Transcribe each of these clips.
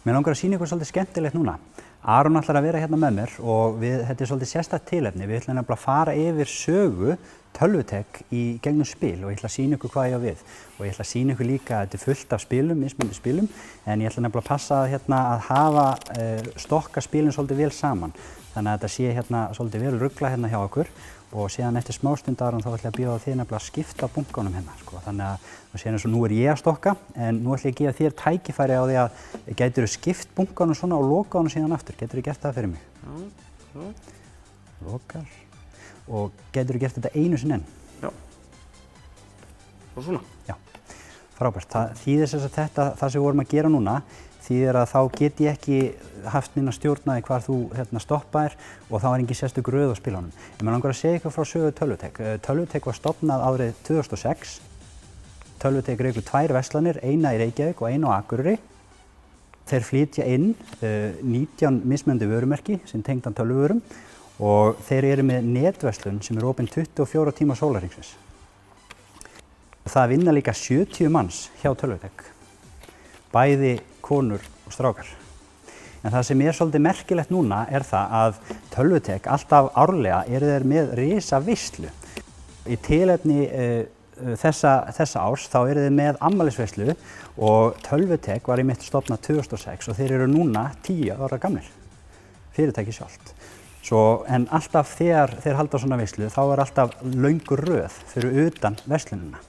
Mér langar að sýna ykkur svolítið skemmtilegt núna. Aron ætlar að vera hérna með mér og þetta svolítið sérstakt tilefni. Við ætlum nefnilega að fara yfir sögu tölvutek í gegnum spil og ég ætla að sýna ykkur hvað ég á við. Og ég ætla að sýna ykkur líka að þetta fullt af spilum, mismunandi spilum, en ég ætla nefnilega að passa að hafa stokka spilin svolítið vel saman. Þannig að þetta sé hérna svolítið vel ruglað hérna hjá okkur og síðan eftir smástund Aron þá ætla ég að bjóða þér nefnilega að skipta bunkanum hérna sko. Þannig að síðan eins og nú ég að stokka en nú ætla ég að gefa þér tækifæri á því að gætirðu skipt bunkanum svona og loka honum síðan aftur. Gætirðu gert það fyrir mig? Já. Lokar. Og gætirðu gert þetta einu sinni enn? Já. Og svona? Já. Frábært. Það þýðir sem sagt þetta, það sem við vorum að gera núna, þýðir að þá get ég ekki haft neina stjórnaði hvar þú stoppaðir og þá engin sérstök röð á spilunum. En mér langar að segja ykkur frá sögu Tölvutek. Tölvutek var stofnað árið 2006. Tölvutek rekur 2 verslanir, eina í Reykjavík og eina á Akureyri. Þeir flytja inn 19 mismunandi vörumerki sem tengdan tölvuvörum og þeir eru með netverslun sem er opin 24 tíma sólarhringsins. Það vinna líka 70 manns hjá Tölvutek, bæði konur og strákar. En það sem er svolítið merkilegt núna er það að Tölvutek alltaf árlega eru þeir með risa veislu. Í tilefni þessa árs þá eru þeir með afmælisveislu og Tölvutek var einmitt stofnað 2006 og þeir eru núna 10 ára gamlir, fyrirtæki sjálft. En alltaf þegar þeir halda svona veislu þá er alltaf löng röð fyrir utan verslunina.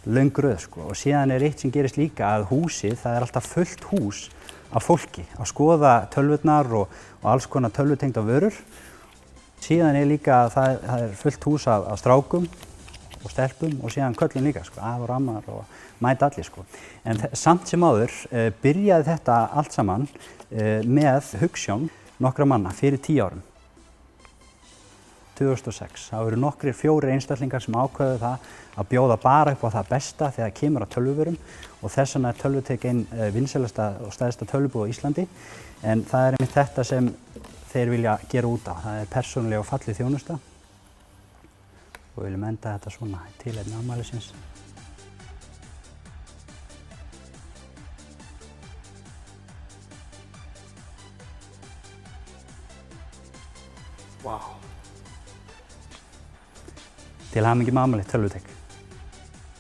Löng röð sko og síðan er eitt sem gerist líka að húsið, það er alltaf fullt hús af fólki að skoða tölvurnar og alls konar tölvutengdar vörur. Síðan er líka að það er fullt hús af strákum og stelpum og síðan köllum líka sko, af og rammar og mæta allir sko. En samt sem áður byrjaði þetta allt saman með hugsjón nokkra manna fyrir 10 árum. 2006. Það voru nokkrir 4 einstaklingar sem ákveðu það að bjóða bara upp á það besta þegar kemur að tölvuvörum og þess vegna er Tölvutek ein vinsælasta og stærsta tölvubúð á Íslandi. En það er einmitt þetta sem þeir vilja gera út á. Það er persónuleg og falleg þjónusta og við viljum enda þetta svona í tilefni afmælisins. Vá. Til hamingju með afmælið Tölvutek.